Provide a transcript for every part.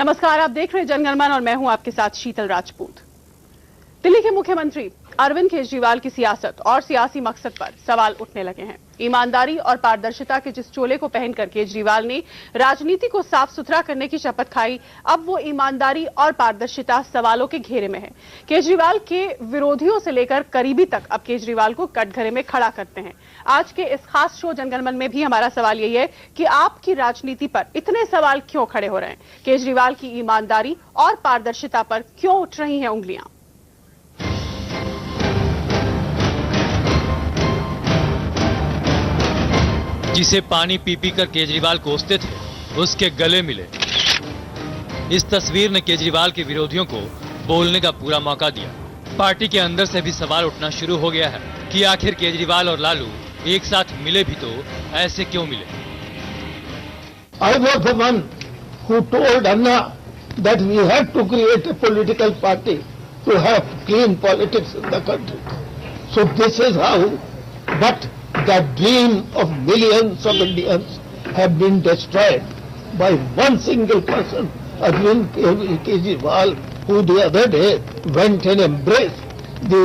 नमस्कार, आप देख रहे हैं जनगणमन और मैं हूं आपके साथ शीतल राजपूत। दिल्ली के मुख्यमंत्री अरविंद केजरीवाल की सियासत और सियासी मकसद पर सवाल उठने लगे हैं। ईमानदारी और पारदर्शिता के जिस चोले को पहनकर केजरीवाल ने राजनीति को साफ सुथरा करने की शपथ खाई, अब वो ईमानदारी और पारदर्शिता सवालों के घेरे में है। केजरीवाल के विरोधियों से लेकर करीबी तक अब केजरीवाल को कटघरे में खड़ा करते हैं। आज के इस खास शो जनगणमन में भी हमारा सवाल यही है कि आपकी राजनीति पर इतने सवाल क्यों खड़े हो रहे हैं? केजरीवाल की ईमानदारी और पारदर्शिता पर क्यों उठ रही हैं उंगलियां? जिसे पानी पी पी कर केजरीवाल कोसते थे, उसके गले मिले। इस तस्वीर ने केजरीवाल के विरोधियों को बोलने का पूरा मौका दिया। पार्टी के अंदर से भी सवाल उठना शुरू हो गया है कि आखिर केजरीवाल और लालू एक साथ मिले भी तो ऐसे क्यों मिले? I was the one who told Anna that we had to create a political party to have clean politics in the country. So this is how, but the dream of millions of Indians have been destroyed by one single person, Arvind Kejriwal, who the other day went and embraced the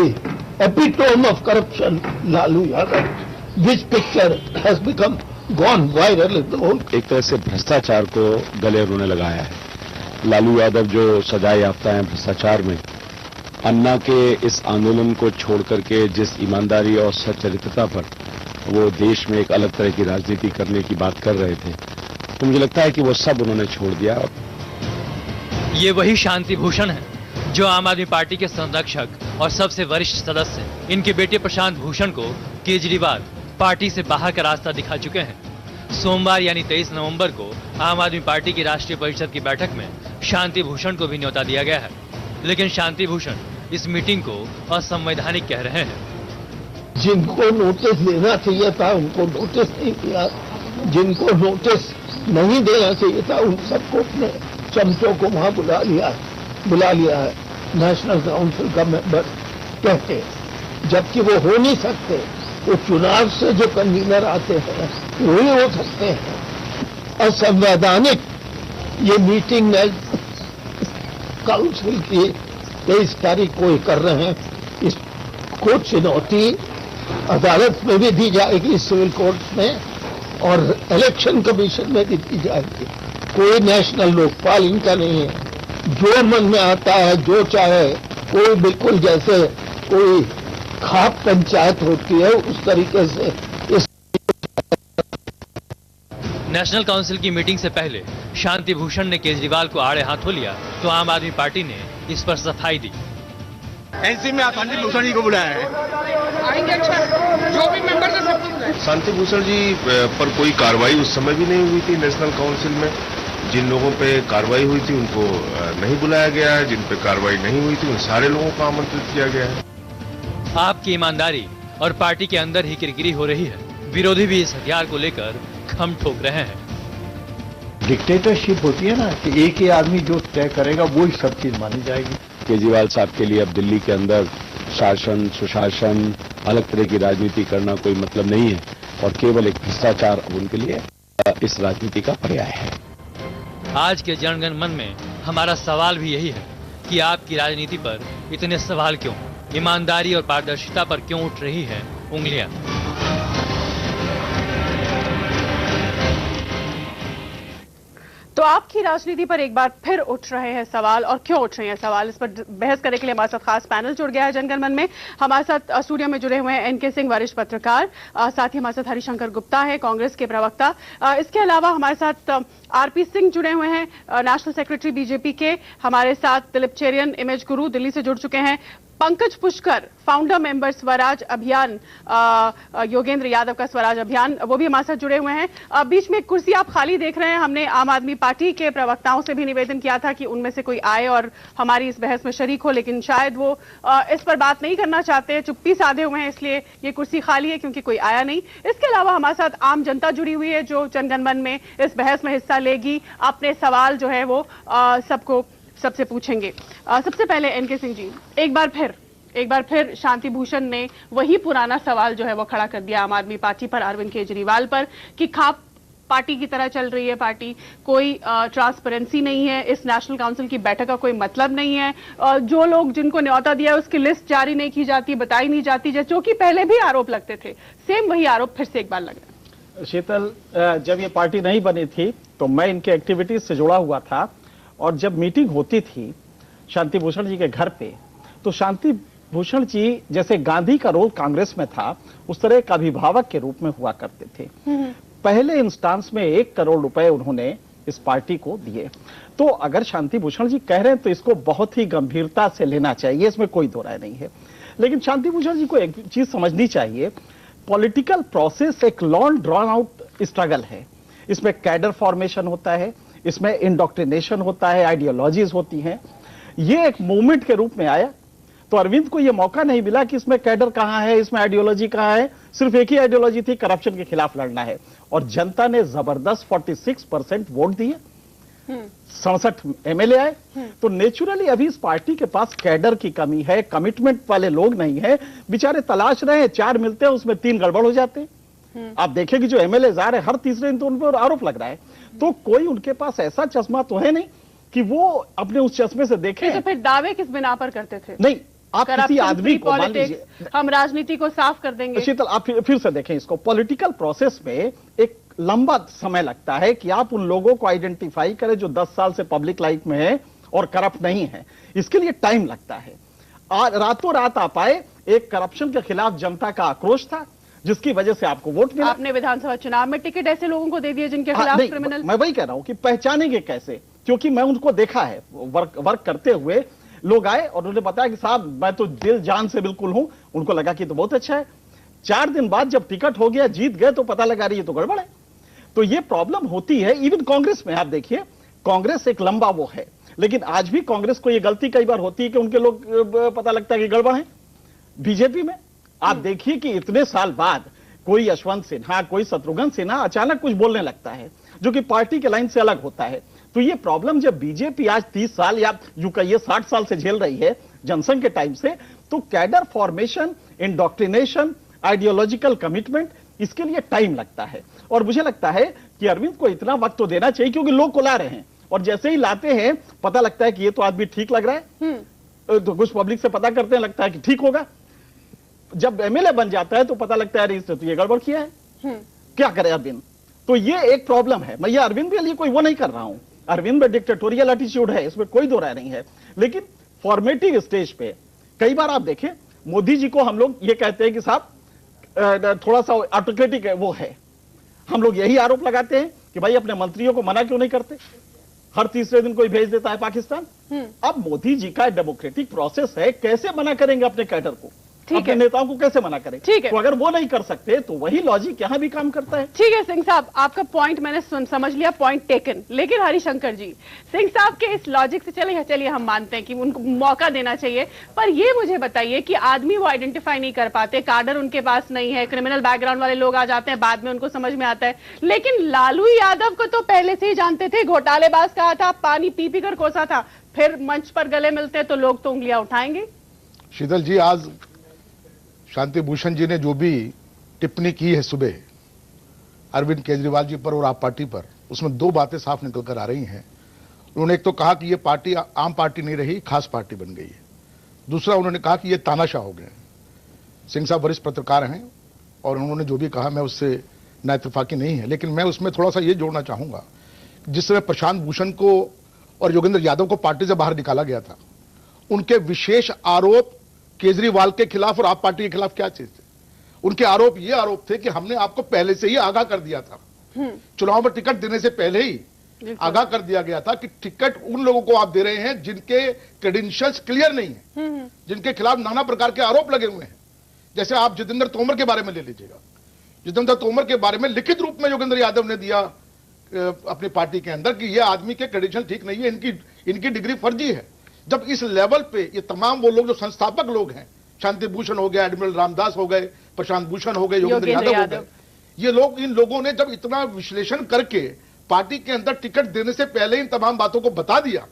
epitome of corruption, Lalu Yadav, which picture has become gone viral in the whole. एक तरह से भ्रष्टाचार को गले उन्होंने लगाया है। लालू यादव जो सजा याफ्ता है भ्रष्टाचार में, अन्ना के इस आंदोलन को छोड़ करके जिस ईमानदारी और सच्चरित्रता पर वो देश में एक अलग तरह की राजनीति करने की बात कर रहे थे, तो मुझे लगता है कि वो सब उन्होंने छोड़ दिया। ये वही शांति भूषण है जो आम आदमी पार्टी के संरक्षक और सबसे वरिष्ठ सदस्य इनके बेटे प्रशांत भूषण को केजरीवाल पार्टी से बाहर का रास्ता दिखा चुके हैं। सोमवार यानी 23 नवंबर को आम आदमी पार्टी की राष्ट्रीय परिषद की बैठक में शांति भूषण को भी न्योता दिया गया है, लेकिन शांति भूषण इस मीटिंग को असंवैधानिक कह रहे हैं। जिनको नोटिस देना चाहिए था उनको नोटिस नहीं दिया, जिनको नोटिस नहीं देना चाहिए था उन सबको अपने चमचों को वहां बुला लिया है नेशनल काउंसिल का मेंबर कहते, जबकि वो हो नहीं सकते। वो चुनाव से जो कन्वीनर आते हैं वही हो सकते हैं। असंवैधानिक ये मीटिंग काउंसिल की 23 तारीख को ही कर रहे हैं। इसको चुनौती अदालत में भी दी जाएगी, सिविल कोर्ट में, और इलेक्शन कमीशन में भी दी जाएगी। कोई नेशनल लोकपाल इनका नहीं है, जो मन में आता है जो चाहे, कोई बिल्कुल जैसे कोई खाप पंचायत होती है उस तरीके से। इस नेशनल काउंसिल की मीटिंग से पहले शांति भूषण ने केजरीवाल को आड़े हाथों लिया तो आम आदमी पार्टी ने इस पर सफाई दी। एनसी में शांति भूषण जी को बुलाया है, जो भी मेंबर है सबको बुलाया। शांति भूषण जी पर कोई कार्रवाई उस समय भी नहीं हुई थी नेशनल काउंसिल में। जिन लोगों पे कार्रवाई हुई थी उनको नहीं बुलाया गया है, जिन पे कार्रवाई नहीं हुई थी उन सारे लोगों को आमंत्रित किया गया है। आपकी ईमानदारी और पार्टी के अंदर ही किरकिरी हो रही है। विरोधी भी इस हथियार को लेकर खम ठोक रहे हैं। डिक्टेटरशिप होती है ना कि एक ही आदमी जो तय करेगा वो ही सब चीज मानी जाएगी। केजरीवाल साहब के लिए अब दिल्ली के अंदर शासन सुशासन अलग तरह की राजनीति करना कोई मतलब नहीं है, और केवल एक भ्रष्टाचार अब उनके लिए इस राजनीति का पर्याय है। आज के जनगणमन में हमारा सवाल भी यही है कि आपकी राजनीति पर इतने सवाल क्यों? ईमानदारी और पारदर्शिता पर क्यों उठ रही है उंगलियां? तो आपकी राजनीति पर एक बार फिर उठ रहे हैं सवाल, और क्यों उठ रहे हैं सवाल, इस पर बहस करने के लिए हमारे साथ खास पैनल जुड़ गया है जनगणमन में। हमारे साथ स्टूडियो में जुड़े हुए हैं एनके सिंह, वरिष्ठ पत्रकार, साथ ही हमारे साथ हरिशंकर गुप्ता है, कांग्रेस के प्रवक्ता। इसके अलावा हमारे साथ आरपी सिंह जुड़े हुए हैं, नेशनल सेक्रेटरी बीजेपी के। हमारे साथ दिलीप चेरियन, इमेज गुरु, दिल्ली से जुड़ चुके हैं। पंकज पुष्कर, फाउंडर मेंबर स्वराज अभियान, योगेंद्र यादव का स्वराज अभियान, वो भी हमारे साथ जुड़े हुए हैं। बीच में एक कुर्सी आप खाली देख रहे हैं। हमने आम आदमी पार्टी के प्रवक्ताओं से भी निवेदन किया था कि उनमें से कोई आए और हमारी इस बहस में शरीक हो, लेकिन शायद वो इस पर बात नहीं करना चाहते, चुप्पी साधे हुए हैं, इसलिए ये कुर्सी खाली है क्योंकि कोई आया नहीं। इसके अलावा हमारे साथ आम जनता जुड़ी हुई है जो जनगणमन में इस बहस में हिस्सा लेगी, अपने सवाल जो है वो सबसे पूछेंगे। सबसे पहले एनके सिंह जी, एक बार फिर शांति भूषण ने वही पुराना सवाल जो है वो खड़ा कर दिया आम आदमी पार्टी पर, अरविंद केजरीवाल पर, कि खाप पार्टी की तरह चल रही है पार्टी, कोई ट्रांसपेरेंसी नहीं है, इस नेशनल काउंसिल की बैठक का कोई मतलब नहीं है, जो लोग जिनको न्योता दिया है उसकी लिस्ट जारी नहीं की जाती, बताई नहीं जाती, जो कि पहले भी आरोप लगते थे, सेम वही आरोप फिर से एक बार लग रहा है। शीतल, जब ये पार्टी नहीं बनी थी तो मैं इनके एक्टिविटीज से जुड़ा हुआ था, और जब मीटिंग होती थी शांति भूषण जी के घर पे, तो शांति भूषण जी जैसे गांधी का रोल कांग्रेस में था उस तरह एक अभिभावक के रूप में हुआ करते थे। पहले इंस्टांस में 1 करोड़ रुपए उन्होंने इस पार्टी को दिए। तो अगर शांति भूषण जी कह रहे हैं तो इसको बहुत ही गंभीरता से लेना चाहिए, इसमें कोई दो राय नहीं है। लेकिन शांति भूषण जी को एक चीज समझनी चाहिए, पॉलिटिकल प्रोसेस एक लॉन्ग ड्रॉन आउट स्ट्रगल है। इसमें कैडर फॉर्मेशन होता है, इसमें इंडोक्ट्रिनेशन होता है, आइडियोलॉजीज होती हैं। ये एक मूवमेंट के रूप में आया तो अरविंद को यह मौका नहीं मिला कि इसमें कैडर कहां है, इसमें आइडियोलॉजी कहां है। सिर्फ एक ही आइडियोलॉजी थी, करप्शन के खिलाफ लड़ना है, और जनता ने जबरदस्त 46% वोट दिए, 67 एमएलए आए। तो नेचुरली अभी इस पार्टी के पास कैडर की कमी है, कमिटमेंट वाले लोग नहीं है, बेचारे तलाश रहे हैं, 4 मिलते हैं उसमें 3 गड़बड़ हो जाते हैं। आप देखें कि जो एमएलए आ रहे हैं हर तीसरे दिन तो उन पर आरोप लग रहा है। तो कोई उनके पास ऐसा चश्मा तो है नहीं कि वो अपने उस चश्मे से देखें। तो फिर दावे किस बिना पर करते थे? नहीं, आप किसी आदमी को मान लीजिए, हम राजनीति को साफ कर देंगे। शीतल, आप फिर से देखें इसको, पॉलिटिकल प्रोसेस में एक लंबा समय लगता है कि आप उन लोगों को आइडेंटिफाई करें जो 10 साल से पब्लिक लाइफ में है और करप्ट नहीं है। इसके लिए टाइम लगता है। रातों रात आप आए, एक करप्शन के खिलाफ जनता का आक्रोश था जिसकी वजह से आपको वोट मिला। आपने विधानसभा चुनाव में टिकट ऐसे लोगों को दे दिए जिनके खिलाफ क्रिमिनल। मैं वही कह रहा हूं कि पहचानेंगे कैसे, क्योंकि मैं उनको देखा है वर्क करते हुए। लोग आए और उन्होंने बताया कि साहब मैं तो दिल जान से बिल्कुल हूं। उनको लगा कि तो बहुत अच्छा है। 4 दिन बाद जब टिकट हो गया, जीत गए, तो पता लगा रही है तो गड़बड़ है। तो ये प्रॉब्लम होती है। इवन कांग्रेस में आप देखिए, कांग्रेस एक लंबा वो है, लेकिन आज भी कांग्रेस को ये गलती कई बार होती है कि उनके लोग पता लगता है कि गड़बड़ है। बीजेपी में आप देखिए कि इतने साल बाद कोई यशवंत सिन्हा, कोई शत्रुघ्न सिन्हा अचानक कुछ बोलने लगता है जो कि पार्टी के लाइन से अलग होता है। तो ये प्रॉब्लम जब बीजेपी आज 30 साल या यूं कहिए 60 साल से झेल रही है जनसंघ के टाइम से, तो cadre formation, indoctrination, ideological commitment, इसके लिए टाइम लगता है। और मुझे लगता है कि अरविंद को इतना वक्त तो देना चाहिए, क्योंकि लोग को ला रहे हैं और जैसे ही लाते हैं पता लगता है कि ये तो आदमी ठीक लग रहा है। तो कुछ पब्लिक से पता करते हैं, लगता है कि ठीक होगा। जब एमएलए बन जाता है तो पता लगता है इसने तो ये गड़बड़ किया है, क्या करे अरविंद। तो ये एक प्रॉब्लम है। मैं ये अरविंद के लिए कोई वो नहीं कर रहा हूं, अरविंद में डिक्टेटोरियल एटीट्यूड है, इसमें कोई दो राय नहीं है। लेकिन फॉर्मेटिव स्टेज पे कई बार आप देखें, मोदी जी को हम लोग ये कहते हैं कि साहब थोड़ा सा ऑटोक्रेटिक वो है। हम लोग यही आरोप लगाते हैं कि भाई अपने मंत्रियों को मना क्यों नहीं करते, हर तीसरे दिन कोई भेज देता है पाकिस्तान। अब मोदी जी का डेमोक्रेटिक प्रोसेस है, कैसे मना करेंगे अपने कैडर को, अपने नेताओं को कैसे मना करें। ठीक है, तो अगर वो नहीं कर सकते तो वही लॉजिक यहां भी काम करता है। ठीक है सिंह साहब, आपका पॉइंट मैंने समझ लिया, पॉइंट टेकन। लेकिन हरिशंकर जी, सिंह साहब के इस लॉजिक से चलिए हम मानते हैं कि उनको मौका देना चाहिए, पर ये मुझे बताइए कि आदमी वो आइडेंटिफाई नहीं कर पाते, कार्डर उनके पास नहीं है, क्रिमिनल बैकग्राउंड वाले लोग आ जाते हैं, बाद में उनको समझ में आता है। लेकिन लालू यादव को तो पहले से ही जानते थे, घोटालेबाज कहा था, पानी पी पी कर कोसा था, फिर मंच पर गले मिलते तो लोग तो उंगलियां उठाएंगे। शीतल जी, आज शांति भूषण जी ने जो भी टिप्पणी की है सुबह अरविंद केजरीवाल जी पर और आप पार्टी पर, उसमें 2 बातें साफ निकल कर आ रही हैं। उन्होंने एक तो कहा कि ये पार्टी आम पार्टी नहीं रही, खास पार्टी बन गई है। दूसरा उन्होंने कहा कि ये तानाशाह हो गए। सिंह साहब वरिष्ठ पत्रकार हैं और उन्होंने जो भी कहा मैं उससे नाइतफाकी नहीं है, लेकिन मैं उसमें थोड़ा सा ये जोड़ना चाहूंगा। जिस समय प्रशांत भूषण को और योगेंद्र यादव को पार्टी से बाहर निकाला गया था, उनके विशेष आरोप केजरीवाल के खिलाफ और आप पार्टी के खिलाफ क्या चीज थे? उनके आरोप ये आरोप थे कि हमने आपको पहले से ही आगाह कर दिया था, चुनाव में टिकट देने से पहले ही आगाह कर दिया गया था कि टिकट उन लोगों को आप दे रहे हैं जिनके क्रेडेंशियल्स क्लियर नहीं है, जिनके खिलाफ नाना प्रकार के आरोप लगे हुए हैं। जैसे आप जितेंद्र तोमर के बारे में ले लीजिएगा, जितेंद्र तोमर के बारे में लिखित रूप में योगेंद्र यादव ने दिया अपनी पार्टी के अंदर कि ये आदमी के क्रेडेंशियल ठीक नहीं है, इनकी डिग्री फर्जी है। जब इस लेवल पे ये तमाम वो लोग जो संस्थापक लोग हैं, शांति भूषण हो गए, एडमिरल रामदास हो गए, प्रशांत भूषण हो गए, योगेंद्र यादव हो गए, ये लोग, इन लोगों ने जब इतना विश्लेषण करके पार्टी के अंदर टिकट देने से पहले इन तमाम बातों को बता दिया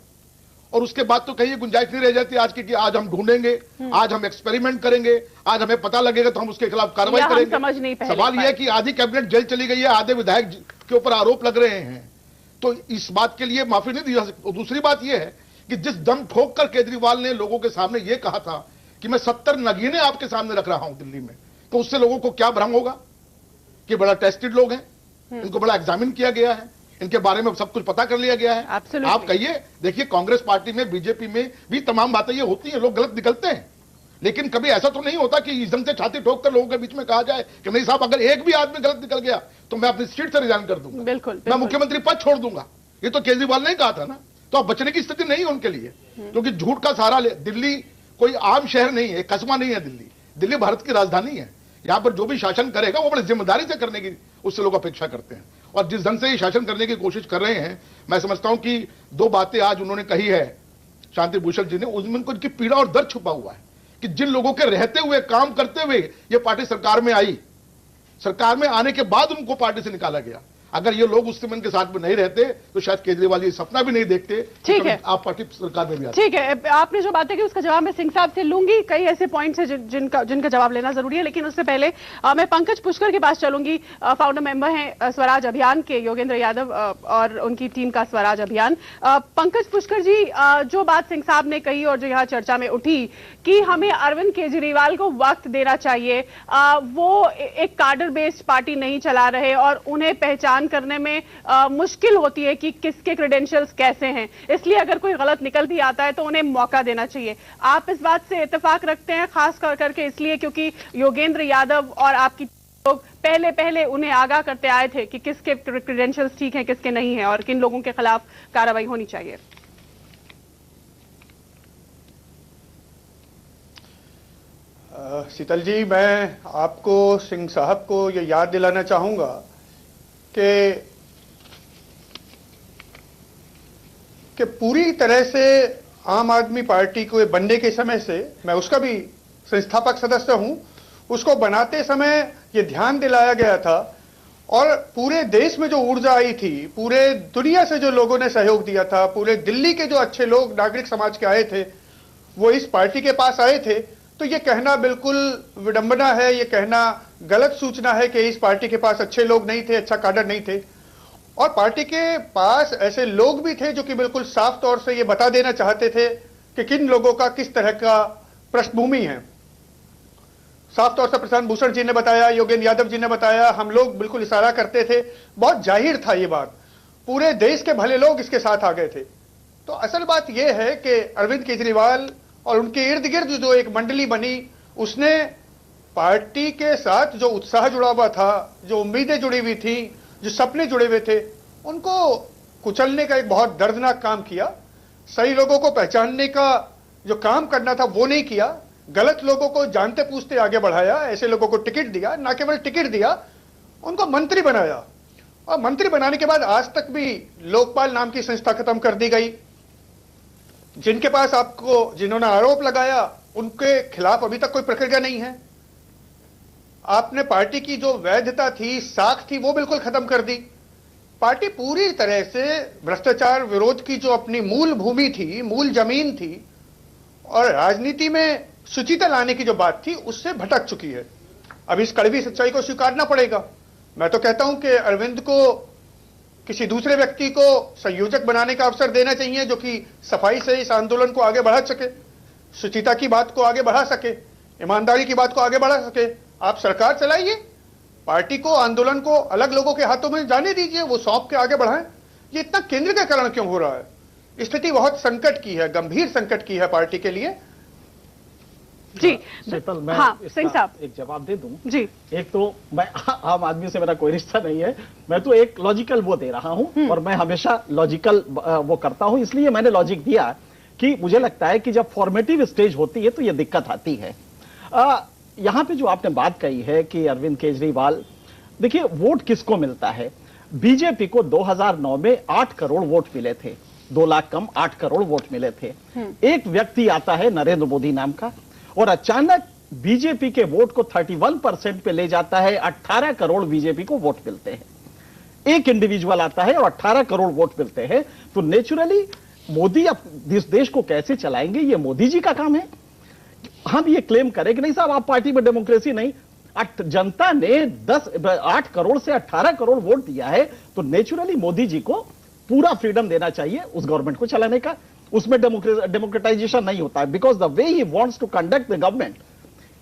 और उसके बाद तो कहीं गुंजाइश नहीं रह जाती आज की कि आज हम ढूंढेंगे, आज हम एक्सपेरिमेंट करेंगे, आज हमें पता लगेगा तो हम उसके खिलाफ कार्रवाई करेंगे। समझ नहीं सवाल यह है कि आधी कैबिनेट जेल चली गई है, आधे विधायक के ऊपर आरोप लग रहे हैं, तो इस बात के लिए माफी नहीं दी जा सकती। दूसरी बात यह है कि जिस दम ठोक कर केजरीवाल ने लोगों के सामने यह कहा था कि मैं 70 नगीने आपके सामने रख रहा हूं दिल्ली में, तो उससे लोगों को क्या भ्रम होगा कि बड़ा टेस्टेड लोग हैं, इनको बड़ा एग्जामिन किया गया है, इनके बारे में सब कुछ पता कर लिया गया है। आप कहिए, देखिए कांग्रेस पार्टी में, बीजेपी में भी तमाम बातें ये होती हैं, लोग गलत निकलते हैं, लेकिन कभी ऐसा तो नहीं होता कि इज्जत से छाती ठोक कर लोगों के बीच में कहा जाए कि नहीं साहब अगर एक भी आदमी गलत निकल गया तो मैं अपनी सीट से रिजाइन कर दूंगा, बिल्कुल, मैं मुख्यमंत्री पद छोड़ दूंगा। ये तो केजरीवाल ने कहा था ना, तो अब बचने की स्थिति नहीं है उनके लिए, क्योंकि झूठ का सहारा ले। दिल्ली कोई आम शहर नहीं है, कस्बा नहीं है दिल्ली, दिल्ली भारत की राजधानी है। यहां पर जो भी शासन करेगा वो बड़ी जिम्मेदारी से करने की उससे लोग अपेक्षा करते हैं, और जिस ढंग से ये शासन करने की कोशिश कर रहे हैं, मैं समझता हूं कि दो बातें आज उन्होंने कही है शांति भूषण जी ने, उसमें उनकी पीड़ा और दर्द छुपा हुआ है कि जिन लोगों के रहते हुए, काम करते हुए ये पार्टी सरकार में आई, सरकार में आने के बाद उनको पार्टी से निकाला गया। अगर ये लोग उस समय के साथ में नहीं रहते तो शायद केजरीवाल जी सपना भी नहीं देखते। ठीक है, आप पार्टी सरकार में भी आते। ठीक है, आपने जो बातें की उसका जवाब मैं सिंह साहब से लूंगी। कई ऐसे पॉइंट्स हैं जिनका जवाब लेना जरूरी है, लेकिन उससे पहले मैं पंकज पुष्कर के पास चलूंगी। फाउंडर मेंबर हैं स्वराज अभियान के योगेंद्र यादव और उनकी टीम का स्वराज अभियान। पंकज पुष्कर जी, जो बात सिंह साहब ने कही और जो यहाँ चर्चा में उठी कि हमें अरविंद केजरीवाल को वक्त देना चाहिए, वो एक कार्डर बेस्ड पार्टी नहीं चला रहे और उन्हें पहचान करने में मुश्किल होती है कि किसके क्रेडेंशियल्स कैसे हैं, इसलिए अगर कोई गलत निकल भी आता है तो उन्हें मौका देना चाहिए। आप इस बात से इत्तेफाक रखते हैं, खास करके इसलिए क्योंकि योगेंद्र यादव और आपकी लोग पहले उन्हें आगाह करते आए थे कि किसके क्रेडेंशियल्स ठीक हैं, किसके नहीं है और किन लोगों के खिलाफ कार्रवाई होनी चाहिए। शीतल जी, मैं आपको, सिंह साहब को ये याद दिलाना चाहूंगा कि पूरी तरह से आम आदमी पार्टी को बनने के समय से, मैं उसका भी संस्थापक सदस्य हूं, उसको बनाते समय ये ध्यान दिलाया गया था और पूरे देश में जो ऊर्जा आई थी, पूरे दुनिया से जो लोगों ने सहयोग दिया था, पूरे दिल्ली के जो अच्छे लोग नागरिक समाज के आए थे वो इस पार्टी के पास आए थे। तो ये कहना बिल्कुल विडंबना है, ये कहना गलत सूचना है कि इस पार्टी के पास अच्छे लोग नहीं थे, अच्छा काडर नहीं थे। और पार्टी के पास ऐसे लोग भी थे जो कि बिल्कुल साफ तौर से ये बता देना चाहते थे कि किन लोगों का किस तरह का पृष्ठभूमि है। साफ तौर से प्रशांत भूषण जी ने बताया, योगेंद्र यादव जी ने बताया, हम लोग बिल्कुल इशारा करते थे, बहुत जाहिर था ये बात, पूरे देश के भले लोग इसके साथ आ गए थे। तो असल बात यह है कि अरविंद केजरीवाल और उनके इर्द गिर्द जो एक मंडली बनी, उसने पार्टी के साथ जो उत्साह जुड़ा हुआ था, जो उम्मीदें जुड़ी हुई थी, जो सपने जुड़े हुए थे, उनको कुचलने का एक बहुत दर्दनाक काम किया। सही लोगों को पहचानने का जो काम करना था वो नहीं किया, गलत लोगों को जानते पूछते आगे बढ़ाया, ऐसे लोगों को टिकट दिया, ना केवल टिकट दिया, उनको मंत्री बनाया। और मंत्री बनाने के बाद आज तक भी लोकपाल नाम की संस्था खत्म कर दी गई। जिनके पास आपको, जिन्होंने आरोप लगाया, उनके खिलाफ अभी तक कोई प्रक्रिया नहीं है। आपने पार्टी की जो वैधता थी, साख थी, वो बिल्कुल खत्म कर दी। पार्टी पूरी तरह से भ्रष्टाचार विरोध की जो अपनी मूल भूमि थी, मूल जमीन थी, और राजनीति में शुचिता लाने की जो बात थी, उससे भटक चुकी है। अब इस कड़वी सच्चाई को स्वीकारना पड़ेगा। मैं तो कहता हूं कि अरविंद को किसी दूसरे व्यक्ति को संयोजक बनाने का अवसर देना चाहिए, जो कि सफाई से इस आंदोलन को आगे बढ़ा सके, शुचिता की बात को आगे बढ़ा सके, ईमानदारी की बात को आगे बढ़ा सके। आप सरकार चलाइए, पार्टी को, आंदोलन को अलग लोगों के हाथों में जाने दीजिए, वो सौंप के आगे बढ़ाएं। ये इतना केंद्रीकरण क्यों हो रहा है? स्थिति बहुत संकट की है, गंभीर संकट की है पार्टी के लिए। जी शीतल, मैं सिंह साहब एक जवाब दे दूं जी। एक तो मैं आम आदमी से मेरा कोई रिश्ता नहीं है, मैं तो एक लॉजिकल वो दे रहा हूं और मैं हमेशा लॉजिकल वो करता हूं, इसलिए मैंने लॉजिक दिया कि मुझे लगता है कि जब फॉर्मेटिव स्टेज होती है तो ये दिक्कत आती है। यहां पे जो आपने बात कही है कि अरविंद केजरीवाल, देखिए वोट किसको मिलता है? बीजेपी को 2009 में 8 करोड़ वोट मिले थे, 2 लाख कम 8 करोड़ वोट मिले थे। एक व्यक्ति आता है नरेंद्र मोदी नाम का और अचानक बीजेपी के वोट को 31% पे ले जाता है, 18 करोड़ बीजेपी को वोट मिलते हैं। एक इंडिविजुअल आता है और 18 करोड़ वोट मिलते हैं, तो नेचुरली मोदी अब इस देश को कैसे चलाएंगे, ये मोदी जी का काम है। हम ये क्लेम करें कि नहीं साहब आप पार्टी में डेमोक्रेसी नहीं, जनता ने 8 करोड़ से 18 करोड़ वोट दिया है, तो नेचुरली मोदी जी को पूरा फ्रीडम देना चाहिए उस गवर्नमेंट को चलाने का। उसमें डेमोक्रेटाइजेशन नहीं होता है, because the way he wants to conduct the government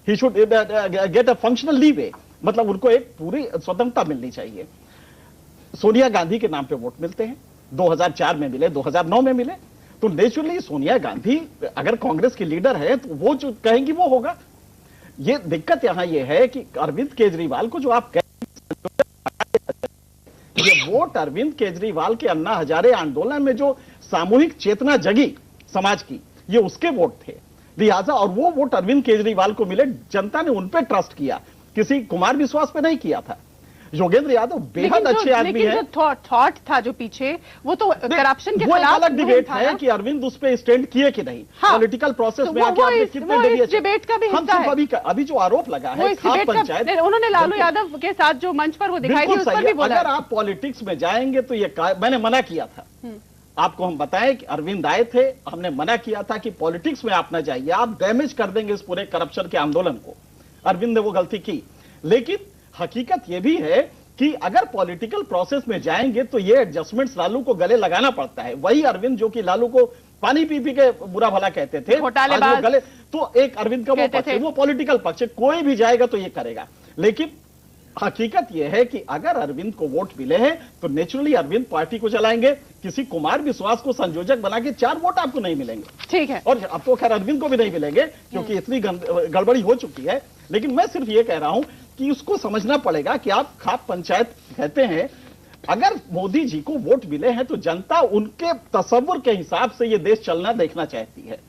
he should get a functional leeway, मतलब उनको एक पूरी स्वतंत्रता मिलनी चाहिए। सोनिया गांधी के नाम पे वोट मिलते हैं, 2004 में मिले, 2009 में मिले, तो नेचुरली सोनिया गांधी अगर कांग्रेस की लीडर है तो वो जो कहेंगी वो होगा। ये दिक्कत यहां ये है कि अरविंद केजरीवाल को जो आप ये वोट अरविंद केजरीवाल के अन्ना हजारे आंदोलन में जो सामूहिक चेतना जगी समाज की, ये उसके वोट थे, लिहाजा और वो वोट अरविंद केजरीवाल को मिले, जनता ने उन पे ट्रस्ट किया, किसी कुमार विश्वास पे नहीं किया था। योगेंद्र यादव बेहद अच्छे आदमी है। थॉट था जो पीछे, वो तो करप्शन के खिलाफ अलग डिबेट है कि अरविंद उस पे स्टैंड किए कि नहीं, पॉलिटिकल प्रोसेस में आके आपने कितने डिबेट का भी हिस्सा है। अभी जो आरोप लगा है खाप पंचायत, उन्होंने लालू यादव के साथ जो मंच पर वो दिखाई दी, उस पर भी बोला। अगर आप पॉलिटिक्स में जाएंगे तो ये मैंने मना किया था आपको, हम बताएं कि अरविंद आए थे, हमने मना किया था कि पॉलिटिक्स में आप ना जाइए, आप डैमेज कर देंगे इस पूरे करप्शन के आंदोलन को। अरविंद ने वो गलती की, लेकिन हकीकत यह भी है कि अगर पॉलिटिकल प्रोसेस में जाएंगे तो ये एडजस्टमेंट्स लालू को गले लगाना पड़ता है। वही अरविंद जो कि लालू को पानी पी पी के बुरा भला कहते थे, घोटालेबाज गले, तो एक अरविंद का वो पक्ष है, वो पॉलिटिकल पक्ष है, कोई भी जाएगा तो ये करेगा। लेकिन हकीकत यह है कि अगर अरविंद को वोट मिले हैं तो नेचुरली अरविंद पार्टी को चलाएंगे, किसी कुमार विश्वास को संयोजक बना के 4 वोट आपको नहीं मिलेंगे, ठीक है, और अब तो खैर अरविंद को भी नहीं मिलेंगे क्योंकि इतनी गड़बड़ी हो चुकी है। लेकिन मैं सिर्फ ये कह रहा हूं कि उसको समझना पड़ेगा कि आप खाप पंचायत कहते हैं, अगर मोदी जी को वोट मिले हैं तो जनता उनके तसव्वुर के हिसाब से ये देश चलना देखना चाहती है।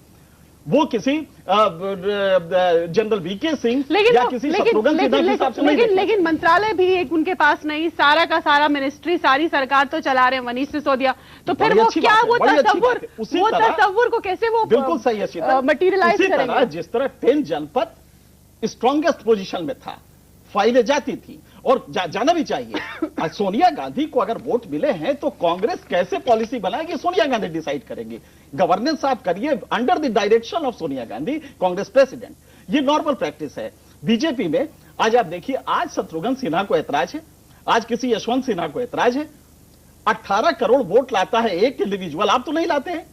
वो किसी जनरल वीके सिंह या किसी शत्रुघ्न सिन्हा के हिसाब से नहीं। लेकिन मंत्रालय भी एक उनके पास नहीं, सारा का सारा मिनिस्ट्री, सारी सरकार तो चला रहे हैं मनीष सिसोदिया, तो फिर वो क्या वो तसव्वुर को कैसे वो बिल्कुल सही है मटीरियलाइज करेंगे। जिस तरह 10 जनपद स्ट्रॉन्गेस्ट पोजीशन में था, फाइलें जाती थी और जाना भी चाहिए। सोनिया गांधी को अगर वोट मिले हैं तो कांग्रेस कैसे पॉलिसी बनाएगी, सोनिया गांधी डिसाइड करेंगी। गवर्नेंस आप करिए under the direction of Sonia Gandhi, Congress president, ये नॉर्मल प्रैक्टिस है। बीजेपी में आज आप देखिए, आज शत्रुघ्न सिन्हा को ऐतराज है, आज किसी यशवंत सिन्हा को ऐतराज है। 18 करोड़ वोट लाता है एक इंडिविजुअल, आप तो नहीं लाते हैं,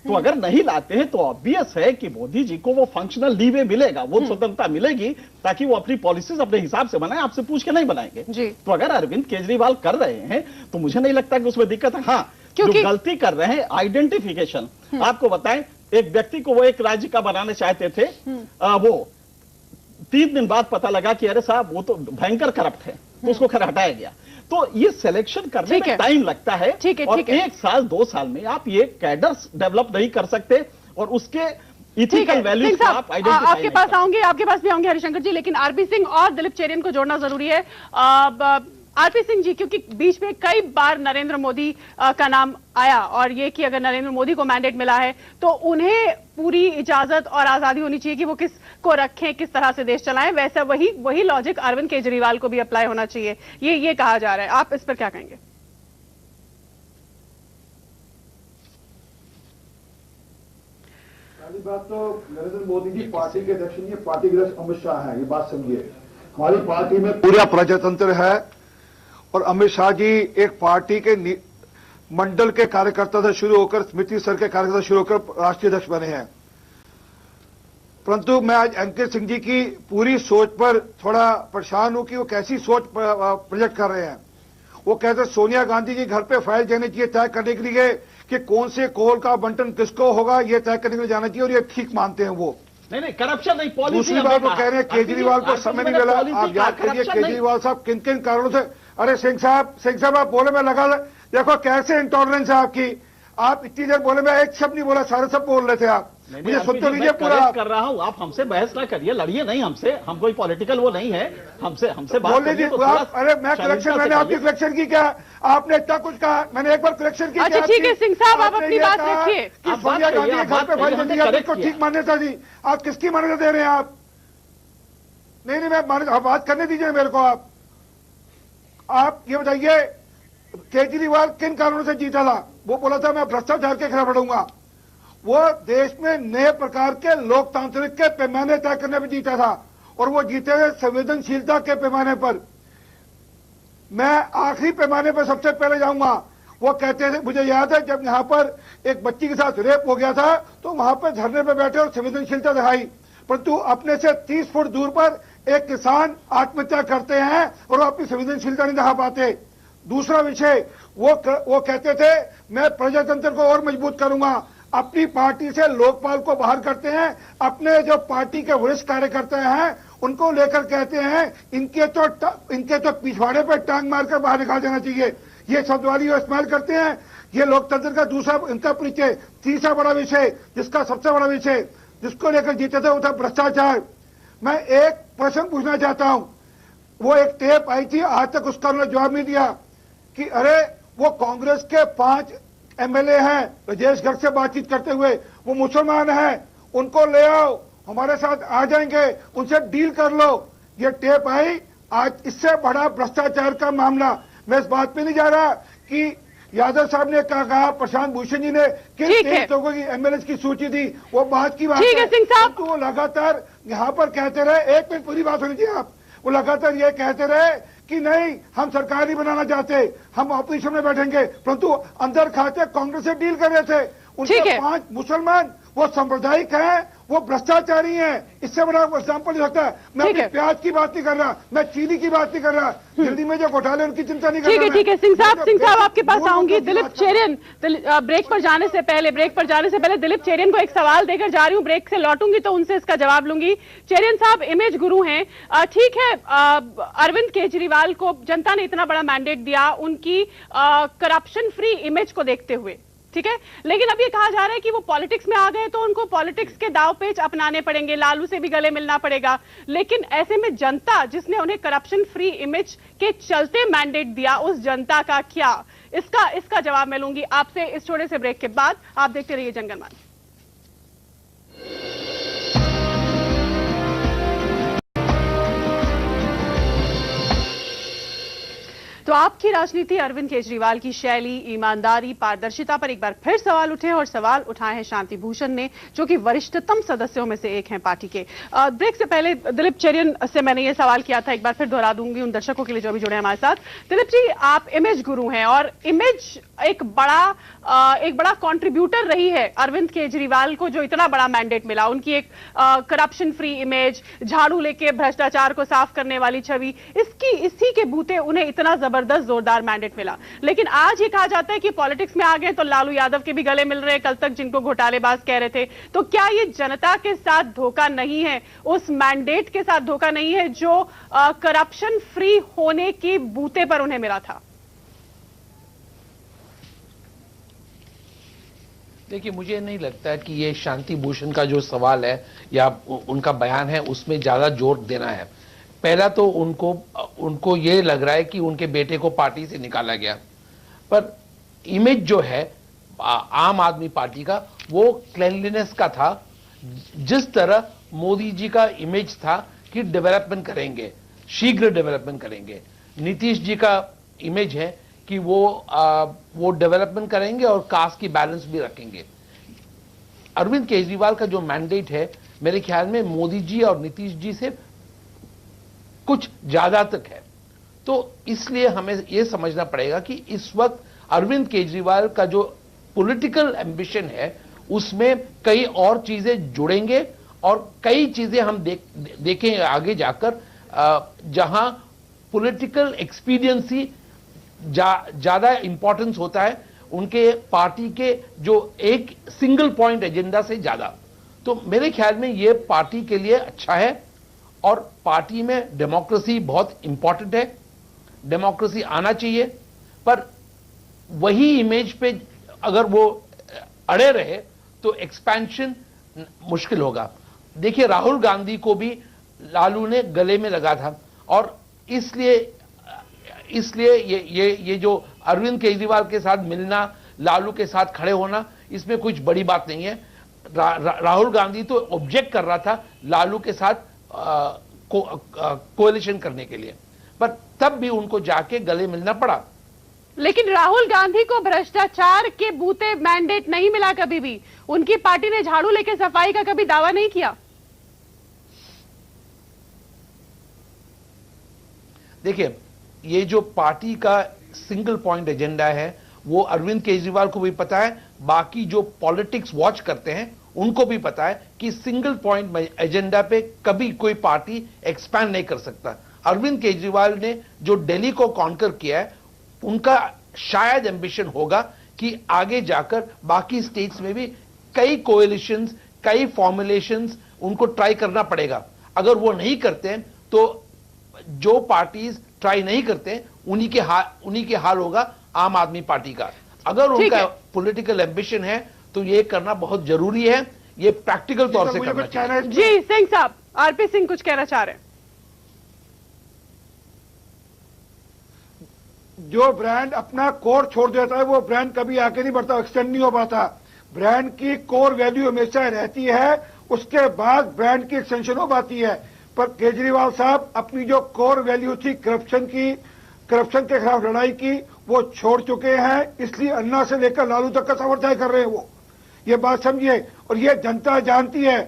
तो अगर नहीं लाते हैं तो ऑब्वियस है कि मोदी जी को वो फंक्शनल लीवे मिलेगा, वो स्वतंत्रता मिलेगी ताकि वो अपनी पॉलिसीज अपने हिसाब से बनाए, आपसे पूछ के नहीं बनाएंगे। तो अगर अरविंद केजरीवाल कर रहे हैं तो मुझे नहीं लगता कि उसमें दिक्कत है। हाँ, जो गलती कर रहे हैं आइडेंटिफिकेशन, आपको बताएं, एक व्यक्ति को वो एक राज्य का बनाना चाहते थे, वो 3 दिन बाद पता लगा कि अरे साहब वो तो भयंकर करप्ट है, तो उसको खैर हटाया गया। तो ये सिलेक्शन करने में टाइम लगता है, और 1 साल 2 साल में आप ये कैडर्स डेवलप नहीं कर सकते, और उसके इथिकल वैल्यूज आप आइडेंटिफाई आपके पास आऊंगे, आपके पास भी आऊंगे हरिशंकर जी, लेकिन आरपी सिंह और दिलीप चेरियन को जोड़ना जरूरी है। आरपी सिंह जी, क्योंकि बीच में कई बार नरेंद्र मोदी का नाम आया, और ये कि अगर नरेंद्र मोदी को मैंडेट मिला है तो उन्हें पूरी इजाजत और आजादी होनी चाहिए कि वो किस को रखें, किस तरह से देश चलाएं। वैसा वही लॉजिक अरविंद केजरीवाल को भी अप्लाई होना चाहिए, ये कहा जा रहा है। आप इस पर क्या कहेंगे? पहली बात तो नरेंद्र मोदी जी पार्टी के अध्यक्ष नहीं है, पार्टी के अध्यक्ष अमित शाह है, ये बात समझिए। हमारी पार्टी में पूरा प्रजातंत्र है, और अमित शाह जी एक पार्टी के मंडल के कार्यकर्ता से शुरू होकर समिति स्तर के कार्यकर्ता से शुरू होकर राष्ट्रीय अध्यक्ष बने हैं। परंतु मैं आज एनके सिंह जी की पूरी सोच पर थोड़ा परेशान हूं कि वो कैसी सोच प्रोजेक्ट कर रहे हैं। वो कहते हैं सोनिया गांधी जी घर पे फाइल देनी चाहिए तय करने के लिए कि कौन से कोल का बंटन किसको होगा, ये तय करने के लिए जाना चाहिए, और ये ठीक मानते हैं वो। नहीं, करप्शन नहीं, पॉलिसी। दूसरी बात वो कह रहे हैं केजरीवाल को समय नहीं मिला। आप याद करिए केजरीवाल साहब किन किन कारणों से, अरे सिंह साहब आप बोले में लगा, देखो कैसे इंटॉलरेंस है आपकी। आप इतनी देर बोले, मैं एक शब्द नहीं बोला, सारे सब बोल रहे थे आप। मुझे सुन तो लीजिए पूरा कर रहा हूं, आप हमसे बहस ना करिए, लड़िए नहीं हमसे, हम कोई पॉलिटिकल वो नहीं है, हमसे बोल लीजिए। अरे मैं कलेक्शन, मैंने आपकी कलेक्शन की क्या? आपने इतना कुछ कहा, मैंने एक बार कलेक्शन की। अच्छा ठीक है सिंह साहब, आप अपनी बात रखिए। सोनिया गांधी के घर पे फाइल दे दी, आपको ठीक मान्यता दी, आप किसकी मान्यता दे रहे हैं आप? नहीं, मैं बात करने दीजिए मेरे को। आप ये बताइए केजरीवाल किन कारणों से जीता था? वो बोला था मैं भ्रष्टाचार के खिलाफ लड़ूंगा। वो देश में नए प्रकार के लोकतांत्रिक के पैमाने तय करने में जीता था और वो जीते हुए संवेदनशीलता के पैमाने पर। मैं आखिरी पैमाने पर सबसे पहले जाऊंगा। वो कहते थे, मुझे याद है जब यहां पर एक बच्ची के साथ रेप हो गया था तो वहां पर धरने पर बैठे और संवेदनशीलता दिखाई, परंतु अपने से 30 फुट दूर पर एक किसान आत्महत्या करते हैं और वो अपनी संवेदनशीलता नहीं दिखा पाते। दूसरा विषय, वो कहते थे मैं प्रजातंत्र को और मजबूत करूंगा। अपनी पार्टी से लोकपाल को बाहर करते हैं, अपने जो पार्टी के वरिष्ठ कार्यकर्ता हैं उनको लेकर कहते हैं इनके तो पिछवाड़े पर टांग मारकर बाहर निकाल देना चाहिए। ये शब्दवाली इस्तेमाल करते हैं। ये लोकतंत्र का दूसरा इनका परिचय। तीसरा बड़ा विषय, जिसका सबसे बड़ा विषय जिसको लेकर जीते थे वो था भ्रष्टाचार। मैं एक प्रश्न पूछना चाहता हूं। वो एक टेप आई थी, आज तक उसका उन्होंने जवाब नहीं दिया कि अरे वो कांग्रेस के 5 एमएलए हैं, राजेश गर्ग से बातचीत करते हुए, वो मुसलमान हैं, उनको ले आओ, हमारे साथ आ जाएंगे, उनसे डील कर लो। ये टेप आई। आज इससे बड़ा भ्रष्टाचार का मामला। मैं इस बात पे नहीं जा रहा कि यादव साहब ने क्या कहा, प्रशांत भूषण जी ने किन 23 लोगों की एमएलए की सूची दी, वो बात की बात है। सिंह साहब, तो वो लगातार यहाँ पर कहते रहे, एक मिनट पूरी बात होनी चाहिए आप, वो लगातार ये कहते रहे कि नहीं हम सरकार नहीं बनाना चाहते, हम ऑपोजिशन में बैठेंगे, परंतु अंदर खाते कांग्रेस से डील कर रहे थे। उनके 5 मुसलमान वो सांप्रदायिक हैं, वो भ्रष्टाचारी हैं। इससे बड़ा एग्जाम्पल हो सकता है। मैं अपनी प्याज की बात नहीं कर रहा, मैं चीनी की बात नहीं कर रहा, दिल्ली में जो घोटाले उनकी चिंता नहीं कर रहा। ठीक है सिंह साहब आपके पास आऊंगी। दिलीप चेरियन, ब्रेक पर जाने से पहले दिलीप चेरियन को एक सवाल देकर जा रही हूं। ब्रेक से लौटूंगी तो उनसे इसका जवाब लूंगी। चेरियन साहब इमेज गुरु हैं, ठीक है, अरविंद केजरीवाल को जनता ने इतना बड़ा मैंडेट दिया उनकी करप्शन फ्री इमेज को देखते हुए, ठीक है, लेकिन अब ये कहा जा रहा है कि वो पॉलिटिक्स में आ गए तो उनको पॉलिटिक्स के दाव पेच अपनाने पड़ेंगे, लालू से भी गले मिलना पड़ेगा। लेकिन ऐसे में जनता जिसने उन्हें करप्शन फ्री इमेज के चलते मैंडेट दिया, उस जनता का क्या? इसका जवाब मैं लूंगी आपसे इस छोटे से ब्रेक के बाद। आप देखते रहिए जनगणमन। तो आपकी राजनीति, अरविंद केजरीवाल की शैली, ईमानदारी, पारदर्शिता पर एक बार फिर सवाल उठे और सवाल उठाए हैं शांति भूषण ने, जो कि वरिष्ठतम सदस्यों में से एक हैं पार्टी के। ब्रेक से पहले दिलीप चेरियन से मैंने ये सवाल किया था, एक बार फिर दोहरा दूंगी उन दर्शकों के लिए जो भी जुड़े हमारे साथ। दिलीप जी, आप इमेज गुरु हैं और इमेज एक बड़ा कंट्रीब्यूटर रही है अरविंद केजरीवाल को, जो इतना बड़ा मैंडेट मिला। उनकी एक करप्शन फ्री इमेज, झाड़ू लेके भ्रष्टाचार को साफ करने वाली छवि, इसी के बूते उन्हें इतना जबरदस्त जोरदार मैंडेट मिला। लेकिन आज ये कहा जाता है कि पॉलिटिक्स में आ गए तो लालू यादव के भी गले मिल रहे हैं, कल तक जिनको घोटालेबाज कह रहे थे। तो क्या ये जनता के साथ धोखा नहीं है, उस मैंडेट के साथ धोखा नहीं है जो करप्शन फ्री होने की बूते पर उन्हें मिला था? देखिए, मुझे नहीं लगता है कि ये शांति भूषण का जो सवाल है या उनका बयान है उसमें ज्यादा जोर देना है। पहला तो उनको ये लग रहा है कि उनके बेटे को पार्टी से निकाला गया, पर इमेज जो है आम आदमी पार्टी का वो क्लीनलीनेस का था। जिस तरह मोदी जी का इमेज था कि डेवलपमेंट करेंगे, शीघ्र डेवलपमेंट करेंगे, नीतीश जी का इमेज है कि वो डेवलपमेंट करेंगे और कास्ट की बैलेंस भी रखेंगे। अरविंद केजरीवाल का जो मैंडेट है मेरे ख्याल में मोदी जी और नीतीश जी से कुछ ज्यादा तक है। तो इसलिए हमें यह समझना पड़ेगा कि इस वक्त अरविंद केजरीवाल का जो पॉलिटिकल एम्बिशन है उसमें कई और चीजें जुड़ेंगे और कई चीजें हम देखें आगे जाकर, जहां पॉलिटिकल एक्सपीडियंसी ज्यादा इंपॉर्टेंस होता है उनके पार्टी के जो एक सिंगल पॉइंट एजेंडा से ज्यादा। तो मेरे ख्याल में यह पार्टी के लिए अच्छा है और पार्टी में डेमोक्रेसी बहुत इंपॉर्टेंट है, डेमोक्रेसी आना चाहिए, पर वही इमेज पे अगर वो अड़े रहे तो एक्सपेंशन मुश्किल होगा। देखिए, राहुल गांधी को भी लालू ने गले में लगा था और इसलिए ये जो अरविंद केजरीवाल के साथ मिलना, लालू के साथ खड़े होना, इसमें कुछ बड़ी बात नहीं है। राहुल गांधी तो ऑब्जेक्ट कर रहा था लालू के साथ कोalition करने के लिए, पर तब भी उनको जाके गले मिलना पड़ा। लेकिन राहुल गांधी को भ्रष्टाचार के बूते मैंडेट नहीं मिला कभी भी। उनकी पार्टी ने झाड़ू लेके सफाई का कभी दावा नहीं किया। देखिए, ये जो पार्टी का सिंगल पॉइंट एजेंडा है वो अरविंद केजरीवाल को भी पता है, बाकी जो पॉलिटिक्स वॉच करते हैं उनको भी पता है कि सिंगल पॉइंट एजेंडा पे कभी कोई पार्टी एक्सपैंड नहीं कर सकता। अरविंद केजरीवाल ने जो दिल्ली को कॉन्कर किया है, उनका शायद एम्बिशन होगा कि आगे जाकर बाकी स्टेट्स में भी कई कोएलिशंस, कई फॉर्मुलेशंस उनको ट्राई करना पड़ेगा। अगर वो नहीं करते हैं तो जो पार्टीज ट्राई नहीं करते उन्हीं के हाल होगा आम आदमी पार्टी का। अगर उनका पॉलिटिकल एम्बिशन है तो ये करना बहुत जरूरी है, ये प्रैक्टिकल तौर से करना चाहिए। जी सिंह साहब, आरपी सिंह कुछ कहना चाह रहे हैं। जो ब्रांड अपना कोर छोड़ देता है वो ब्रांड कभी आगे नहीं बढ़ता, एक्सटेंड नहीं हो पाता। ब्रांड की कोर वैल्यू हमेशा रहती है, उसके बाद ब्रांड की एक्सटेंशन हो पाती है। पर केजरीवाल साहब अपनी जो कोर वैल्यू थी करप्शन के खिलाफ लड़ाई की, वो छोड़ चुके हैं। इसलिए अन्ना से लेकर लालू तक का सफर तय कर रहे हैं वो। ये बात समझिए, और ये जनता जानती है,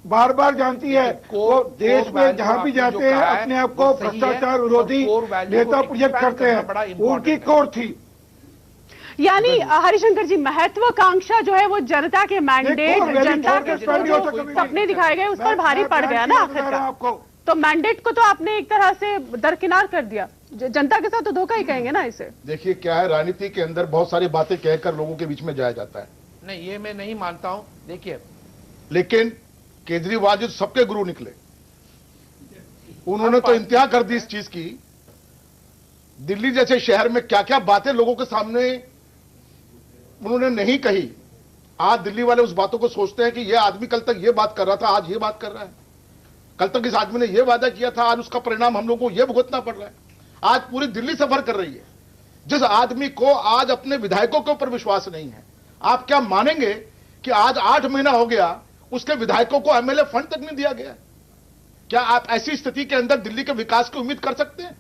बार बार जानती है। वो देश में जहां भी जाते हैं अपने आप को भ्रष्टाचार विरोधी नेता प्रोजेक्ट करते हैं, उनकी कोर थी। यानी हरिशंकर जी, महत्वाकांक्षा जो है वो जनता के मैंडेट, जनता के सपने दिखाए गए, उस पर भारी पड़ गया ना आखिरकार। तो मैंडेट को तो आपने एक तरह से दरकिनार कर दिया। जनता के साथ तो धोखा ही कहेंगे ना इसे। देखिए क्या है, राजनीति के अंदर बहुत सारी बातें कहकर लोगों के बीच में जाया जाता है। नहीं, ये मैं नहीं मानता हूं। देखिए, लेकिन केजरीवाल जी सबके गुरु निकले। उन्होंने तो इंतहा कर दी इस चीज की। दिल्ली जैसे शहर में क्या क्या बातें लोगों के सामने उन्होंने नहीं कही, आज दिल्ली वाले उस बातों को सोचते हैं कि यह आदमी कल तक ये बात कर रहा था, आज ये बात कर रहा है। कल तक इस आदमी ने यह वादा किया था, आज उसका परिणाम हम लोगों को यह भुगतना पड़ रहा है। आज पूरी दिल्ली सफर कर रही है। जिस आदमी को आज अपने विधायकों के ऊपर विश्वास नहीं है, आप क्या मानेंगे कि आज 8 महीना हो गया उसके विधायकों को एमएलए फंड तक नहीं दिया गया? क्या आप ऐसी स्थिति के अंदर दिल्ली के विकास की उम्मीद कर सकते हैं?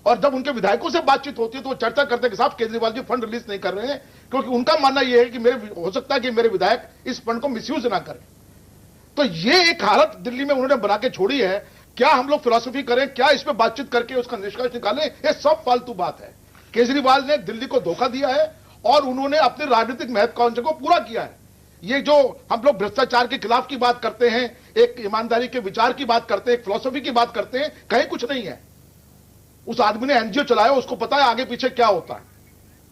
और जब उनके विधायकों से बातचीत होती है तो वो चर्चा करते हैं कि साहब केजरीवाल जी फंड रिलीज नहीं कर रहे हैं, क्योंकि उनका मानना यह है कि हो सकता है कि मेरे विधायक इस फंड को मिसयूज ना करें। तो ये एक हालत दिल्ली में उन्होंने बना के छोड़ी है। क्या हम लोग फिलॉसफी करें, क्या इस पर बातचीत करके उसका निष्कर्ष निकालें? ये सब फालतू बात है। केजरीवाल ने दिल्ली को धोखा दिया है और उन्होंने अपने राजनीतिक महत्वाकांक्षा को पूरा किया है। ये जो हम लोग भ्रष्टाचार के खिलाफ की बात करते हैं, एक ईमानदारी के विचार की बात करते हैं, एक फिलॉसफी की बात करते हैं, कहीं कुछ नहीं है। उस आदमी ने एनजीओ चलाया, उसको पता है आगे पीछे क्या होता है।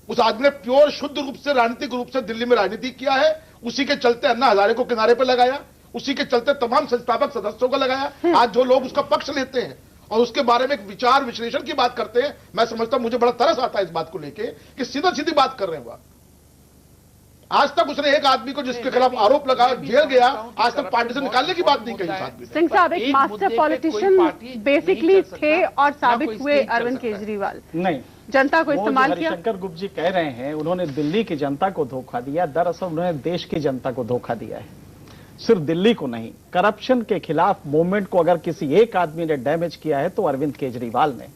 उस आदमी ने प्योर शुद्ध रूप से राजनीतिक रूप से दिल्ली में राजनीति किया है। उसी के चलते अन्ना हजारे को किनारे पर लगाया, उसी के चलते तमाम संस्थापक सदस्यों को लगाया। आज जो लोग उसका पक्ष लेते हैं और उसके बारे में एक विचार विश्लेषण की बात करते हैं, मैं समझता हूं, मुझे बड़ा तरस आता है इस बात को लेके कि सीधा सीधी बात कर रहे हैं वो। आज तक उसने एक आदमी को जिसके खिलाफ आरोप लगाया जेल गया, आज तक पार्टी से निकालने की बात नहीं कही। सिंह साहब एक मास्टर पॉलिटिशियन बेसिकली थे और साबित हुए अरविंद केजरीवाल। नहीं, जनता को इस्तेमाल किया। शंकर गुप्त जी कह रहे हैं उन्होंने दिल्ली की जनता को धोखा दिया। दरअसल उन्होंने देश की जनता को धोखा दिया है, सिर्फ दिल्ली को नहीं। करप्शन के खिलाफ मूवमेंट को अगर किसी एक आदमी ने डैमेज किया है तो अरविंद केजरीवाल ने।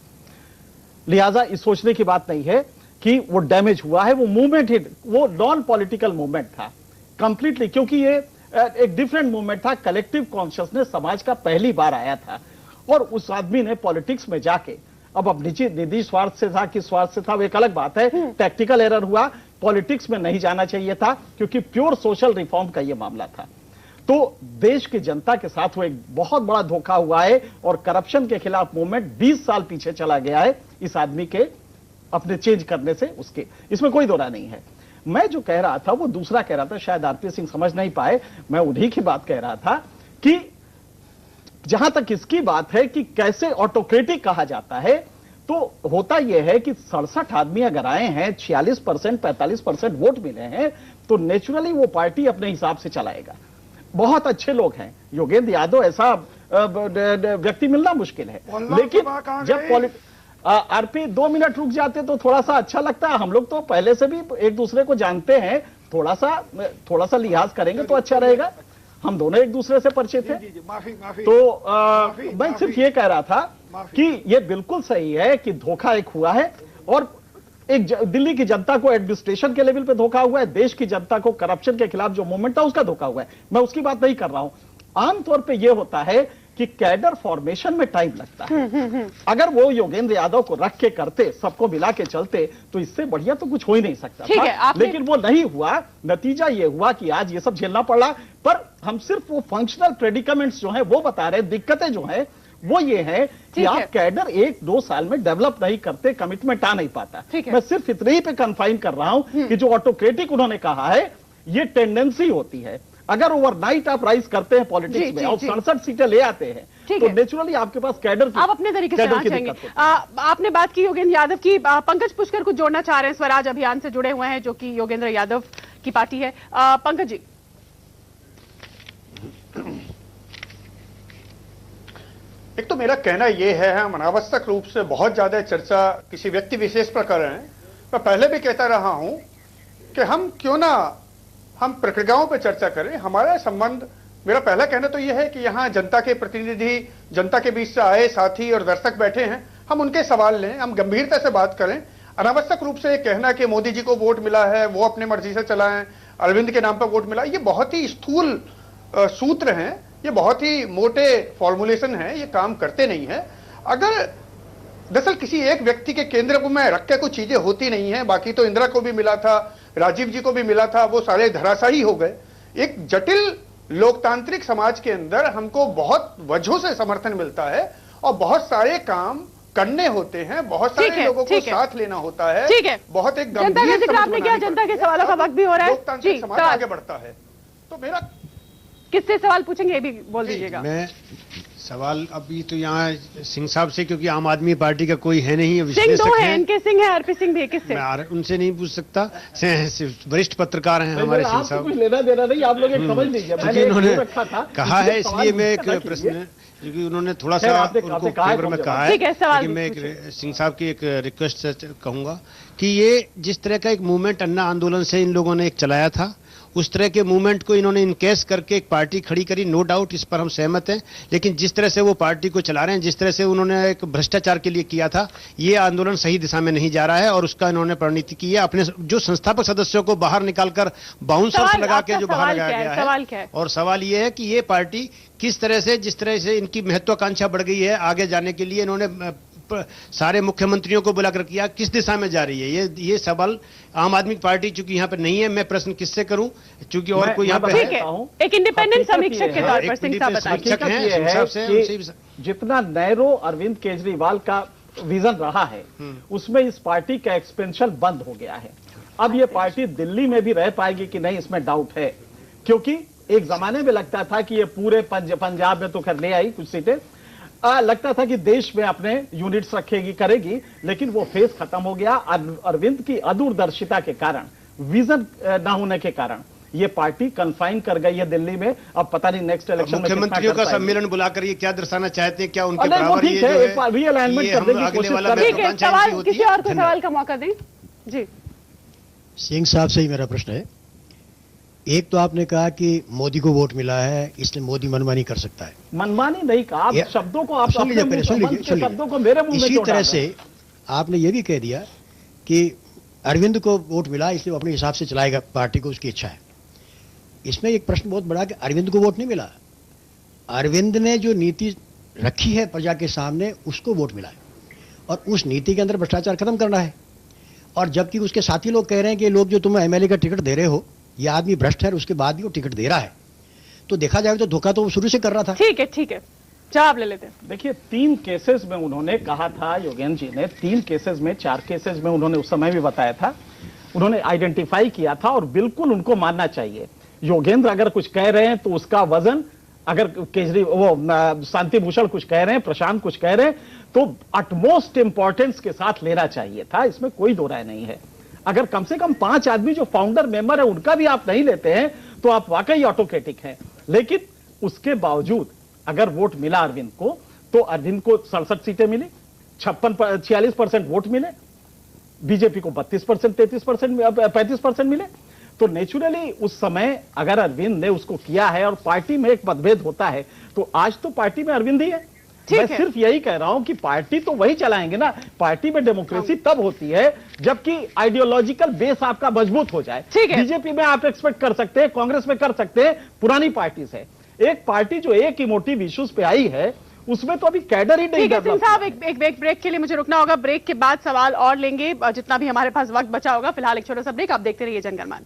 लिहाजा इस सोचने की बात नहीं है कि वो डैमेज हुआ है, वो मूवमेंट ही, वो नॉन पॉलिटिकल मूवमेंट था कंप्लीटली, क्योंकि ये एक डिफरेंट मूवमेंट था। कलेक्टिव कॉन्शियसनेस समाज का पहली बार आया था और उस आदमी ने पॉलिटिक्स में जाके, अब निजी स्वार्थ से था कि स्वार्थ से था वो एक अलग बात है, टैक्टिकल एरर हुआ, पॉलिटिक्स में नहीं जाना चाहिए था क्योंकि प्योर सोशल रिफॉर्म का ये मामला था। तो देश की जनता के साथ वो एक बहुत बड़ा धोखा हुआ है और करप्शन के खिलाफ मूवमेंट 20 साल पीछे चला गया है इस आदमी के अपने चेंज करने से, उसके इसमें कोई दो राय नहीं है। मैं जो कह रहा था वो दूसरा कह रहा था, शायद आरपी सिंह समझ नहीं पाए, मैं उन्हीं की बात कह रहा था कि जहां तक इसकी बात है कि कैसे ऑटोक्रेटिक कहा जाता है, तो होता यह है कि 67 आदमी अगर आए हैं, 46% 45% वोट मिले हैं, तो नेचुरली वो पार्टी अपने हिसाब से चलाएगा। बहुत अच्छे लोग हैं, योगेंद्र यादव ऐसा व्यक्ति मिलना मुश्किल है, लेकिन जब आरपी 2 मिनट रुक जाते तो थोड़ा सा अच्छा लगता है। हम लोग तो पहले से भी एक दूसरे को जानते हैं, थोड़ा सा लिहाज करेंगे तो अच्छा रहेगा। हम दोनों एक दूसरे से परिचित हैं। तो मैं सिर्फ ये कह रहा था कि ये बिल्कुल सही है कि धोखा एक हुआ है और दिल्ली की जनता को एडमिनिस्ट्रेशन के लेवल पे धोखा हुआ है, देश की जनता को करप्शन के खिलाफ जो मूवमेंट था उसका धोखा हुआ है। मैं उसकी बात नहीं कर रहा हूं। आमतौर पे ये होता है कि कैडर फॉर्मेशन में टाइम लगता है। अगर वो योगेंद्र यादव को रख के करते, सबको मिला के चलते, तो इससे बढ़िया तो कुछ हो ही नहीं सकता था। लेकिन वो नहीं हुआ। नतीजा ये हुआ कि आज ये सब झेलना पड़ा। पर हम सिर्फ वो फंक्शनल प्रेडिकमेंट्स जो है वो बता रहे हैं। दिक्कतें जो है वो ये है कि आप कैडर 1-2 साल में डेवलप नहीं करते, कमिटमेंट आ नहीं पाता। मैं सिर्फ इतने ही पे कन्फाइन कर रहा हूं कि जो ऑटोक्रेटिक उन्होंने कहा है, ये टेंडेंसी होती है। अगर ओवरनाइट आप राइज करते हैं पॉलिटिक्स में और 67 सीटें ले आते हैं तो नेचुरली आपके पास कैडर आप अपने तरीके से आना चाहेंगे। आपने बात की योगेंद्र यादव की। पंकज पुष्कर कुछ जोड़ना चाह रहे हैं, स्वराज अभियान से जुड़े हुए हैं, जो कि योगेंद्र यादव की पार्टी है। पंकज जी। एक तो मेरा कहना यह है, हम अनावश्यक रूप से बहुत ज्यादा चर्चा किसी व्यक्ति विशेष पर कर रहे हैं। मैं पहले भी कहता रहा हूं कि हम क्यों ना हम प्रक्रियाओं पर चर्चा करें। हमारा संबंध, मेरा पहला कहना तो यह है कि यहाँ जनता के प्रतिनिधि, जनता के बीच से आए साथी और दर्शक बैठे हैं, हम उनके सवाल लें, हम गंभीरता से बात करें। अनावश्यक रूप से कहना कि मोदी जी को वोट मिला है, वो अपने मर्जी से चलाएं, अरविंद के नाम पर वोट मिला, ये बहुत ही स्थूल सूत्र हैं, ये बहुत ही मोटे फॉर्मुलेशन है, ये काम करते नहीं है। अगर दरअसल किसी एक व्यक्ति के केंद्र में रख के कुछ चीजें होती नहीं है, बाकी तो इंदिरा को भी मिला था, राजीव जी को भी मिला था, वो सारे धराशायी हो गए। एक जटिल लोकतांत्रिक समाज के अंदर हमको बहुत वजहों से समर्थन मिलता है और बहुत सारे काम करने होते हैं, बहुत सारे लोगों को साथ लेना होता है। ठीक है, बहुत एक जनता का जिक्र आपने किया, जनता के सवालों का वक्त भी हो रहा है। लोकतांत्रिक समाज आगे बढ़ता है। तो मेरा किससे सवाल पूछेंगे ये भी बोल दीजिएगा। मैं सवाल अभी तो यहाँ सिंह साहब से, क्योंकि आम आदमी पार्टी का कोई है नहीं, सिंह दो है, इनके सिंह है, आरपी सिंह भी, किससे? मैं उनसे नहीं पूछ सकता। वरिष्ठ पत्रकार हैं हमारे सिंह साहब। कुछ लेना देना नहीं, आप लोग समझ लीजिए। मैंने उन्होंने कहा है, इसलिए मैं एक प्रश्न, क्योंकि उन्होंने थोड़ा सा उनको फेवर में कहा है कि मैं सिंह साहब की एक रिक्वेस्ट से कहूंगा कि ये जिस तरह का एक मूवमेंट अन्ना आंदोलन से इन लोगों ने एक चलाया था, उस तरह के मूवमेंट को इन्होंने इनकेस करके एक पार्टी खड़ी करी, नो डाउट इस पर हम सहमत हैं। लेकिन जिस तरह से वो पार्टी को चला रहे हैं, जिस तरह से उन्होंने एक भ्रष्टाचार के लिए किया था, ये आंदोलन सही दिशा में नहीं जा रहा है और उसका इन्होंने परिणति की है। अपने जो संस्थापक सदस्यों को बाहर निकालकर बाउंसर्स लगा के जो बाहर लगाया गया है, और सवाल ये है कि ये पार्टी किस तरह से, जिस तरह से इनकी महत्वाकांक्षा बढ़ गई है आगे जाने के लिए, इन्होंने सारे मुख्यमंत्रियों को बुलाकर किया, किस दिशा में जा रही है ये सवाल आम आदमी पार्टी चूंकि यहाँ पर नहीं है। मैं प्रश्न किससे करूं, चूंकि और कोई यहाँ पे है। एक इंडिपेंडेंट समीक्षक के तौर पर सिंह साहब बताइए, जितना नैरो अरविंद केजरीवाल का विजन रहा है उसमें इस पार्टी का एक्सपेंशन बंद हो गया है। अब ये पार्टी दिल्ली में भी रह पाएगी कि नहीं, इसमें डाउट है। क्योंकि एक जमाने में लगता था कि ये पूरे पंजाब में तो कर ले आई कुछ सीटें, लगता था कि देश में अपने यूनिट्स रखेगी, करेगी, लेकिन वो फेज खत्म हो गया। अरविंद की अदूरदर्शिता के कारण, विजन न होने के कारण ये पार्टी कन्फाइन कर गई है दिल्ली में। अब पता नहीं नेक्स्ट इलेक्शन में मुख्यमंत्रियों का सम्मेलन बुलाकर ये क्या दर्शाना चाहते हैं, क्या उनके बराबर ये जो है रीअलाइनमेंट करने की कोशिश कर रहे हैं। किसी और को सवाल का मौका दें। जी सिंह साहब से ही मेरा प्रश्न है। एक तो आपने कहा कि मोदी को वोट मिला है इसलिए मोदी मनमानी कर सकता है। मनमानी नहीं कहा, आप शब्दों को आप सुन लीजिए, शब्दों को मेरे मुंह में इसी तरह से आपने ये भी कह दिया कि अरविंद को वोट मिला इसलिए वो अपने हिसाब से चलाएगा पार्टी को, उसकी इच्छा है। इसमें एक प्रश्न बहुत बड़ा कि अरविंद को वोट नहीं मिला, अरविंद ने जो नीति रखी है प्रजा के सामने उसको वोट मिला है और उस नीति के अंदर भ्रष्टाचार खत्म करना है। और जबकि उसके साथी लोग कह रहे हैं कि लोग जो तुम्हें एमएलए का टिकट दे रहे हो ये आदमी भ्रष्ट है, उसके बाद भी वो टिकट दे रहा है, तो देखा जाए तो धोखा तो वो शुरू से कर रहा था। ठीक है, जवाब ले लेते हैं। देखिए 3 केसेस में उन्होंने कहा था, योगेंद्र जी ने 3 केसेस में, 4 केसेस में उन्होंने उस समय भी बताया था, उन्होंने आइडेंटिफाई किया था और बिल्कुल उनको मानना चाहिए। योगेंद्र अगर कुछ कह रहे हैं तो उसका वजन, अगर केजरीवाल शांति भूषण कुछ कह रहे हैं, प्रशांत कुछ कह रहे हैं, तो अटमोस्ट इंपॉर्टेंस के साथ लेना चाहिए था, इसमें कोई दो राय नहीं है। अगर कम से कम 5 आदमी जो फाउंडर मेंबर है उनका भी आप नहीं लेते हैं तो आप वाकई ऑटोक्रेटिक हैं। लेकिन उसके बावजूद अगर वोट मिला अरविंद को, तो अरविंद को 67 सीटें मिली, 46% वोट मिले, बीजेपी को 32%, 33%, 35% मिले। तो नेचुरली उस समय अगर अरविंद ने उसको किया है और पार्टी में एक मतभेद होता है, तो आज तो पार्टी में अरविंद ही है। मैं सिर्फ यही कह रहा हूं कि पार्टी तो वही चलाएंगे ना। पार्टी में डेमोक्रेसी तब होती है जबकि आइडियोलॉजिकल बेस आपका मजबूत हो जाए। बीजेपी में आप एक्सपेक्ट कर सकते हैं, कांग्रेस में कर सकते हैं, पुरानी पार्टी से। एक पार्टी जो एक इमोटिव इश्यूज पे आई है उसमें तो अभी कैडर ही नहीं डेवलप। साहब एक ब्रेक के लिए मुझे रुकना होगा। ब्रेक के बाद सवाल और लेंगे जितना भी हमारे पास वक्त बचा होगा। फिलहाल एक छोटा सा ब्रेक, आप देखते रहिए जनगणमन।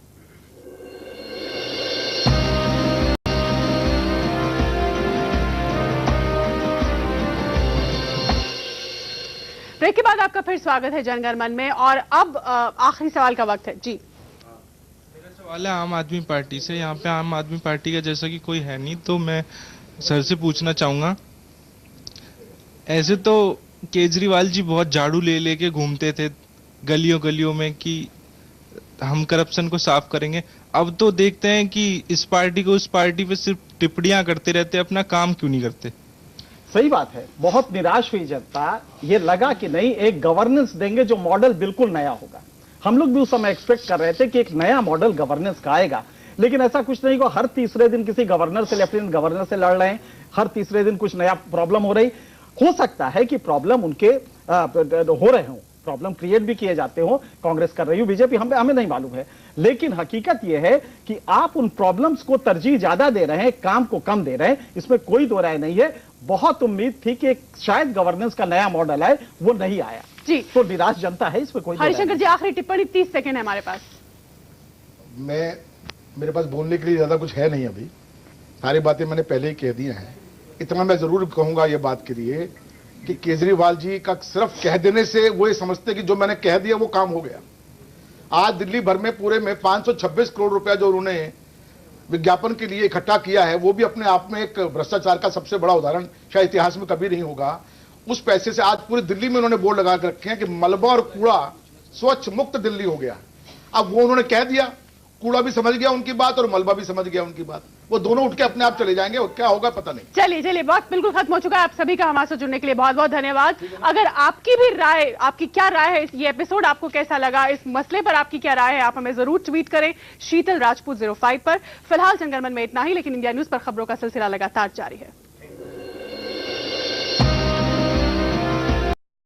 ब्रेक के बाद आपका फिर स्वागत है जनगणमन में। और अब आखिरी सवाल का वक्त है जी। मेरा सवाल है आम आदमी पार्टी से। यहाँ पे आम आदमी पार्टी का जैसा कि कोई है नहीं, तो मैं सर से पूछना चाहूंगा, ऐसे तो केजरीवाल जी बहुत झाड़ू ले लेके घूमते थे गलियों गलियों में कि हम करप्शन को साफ करेंगे। अब तो देखते हैं कि इस पार्टी को उस पार्टी पे सिर्फ टिप्पणियां करते रहते, अपना काम क्यों नहीं करते। सही बात है, बहुत निराश हुई जनता। ये लगा कि नहीं, एक गवर्नेंस देंगे जो मॉडल बिल्कुल नया होगा। हम लोग भी उस समय एक्सपेक्ट कर रहे थे कि एक नया मॉडल गवर्नेंस का आएगा, लेकिन ऐसा कुछ नहीं हुआ। हर तीसरे दिन किसी गवर्नर से, लेफ्टिनेंट गवर्नर से लड़ रहे हैं, हर तीसरे दिन कुछ नया प्रॉब्लम हो रही। हो सकता है कि प्रॉब्लम उनके हो रहे हों, प्रॉब्लम क्रिएट भी किए जाते हो, कांग्रेस कर रही हो, बीजेपी, हमें नहीं मालूम है। लेकिन हकीकत यह है कि आप उन प्रॉब्लम्स को तरजीह ज्यादा दे रहे हैं, काम को कम दे रहे हैं, इसमें कोई दो राय नहीं है। बहुत उम्मीद थी कि शायद गवर्नेंस का नया मॉडल आए, वो नहीं आया जी, तो निराश जनता है, इसमें कोई। हरिशंकर जी, आखिरी टिप्पणी, 30 सेकंड है हमारे पास। मेरे पास बोलने के लिए ज्यादा कुछ है नहीं, अभी सारी बातें मैंने पहले ही कह दी हैं। इतना मैं जरूर कहूंगा ये बात के लिए कि केजरीवाल जी का सिर्फ कह देने से वो ये समझते कि जो मैंने कह दिया वो काम हो गया। आज दिल्ली भर में पूरे में 526 करोड़ रुपया जो उन्होंने विज्ञापन के लिए इकट्ठा किया है, वो भी अपने आप में एक भ्रष्टाचार का सबसे बड़ा उदाहरण शायद इतिहास में कभी नहीं होगा। उस पैसे से आज पूरी दिल्ली में उन्होंने बोर्ड लगा कर रखे हैं कि मलबा और कूड़ा स्वच्छ मुक्त दिल्ली हो गया। अब वो उन्होंने कह दिया, कूड़ा भी समझ गया उनकी बात और मलबा भी समझ गया उनकी बात, वो दोनों उठ के अपने आप चले जाएंगे और क्या होगा पता नहीं। चलिए वक्त बिल्कुल खत्म हो चुका है। आप सभी का हमारे साथ जुड़ने के लिए बहुत बहुत धन्यवाद। अगर आपकी भी राय, आपकी क्या राय है, ये एपिसोड आपको कैसा लगा, इस मसले पर आपकी क्या राय है, आप हमें जरूर ट्वीट करें शीतल राजपूत 05 पर। फिलहाल जनगणमन में इतना ही, लेकिन इंडिया न्यूज पर खबरों का सिलसिला लगातार जारी है।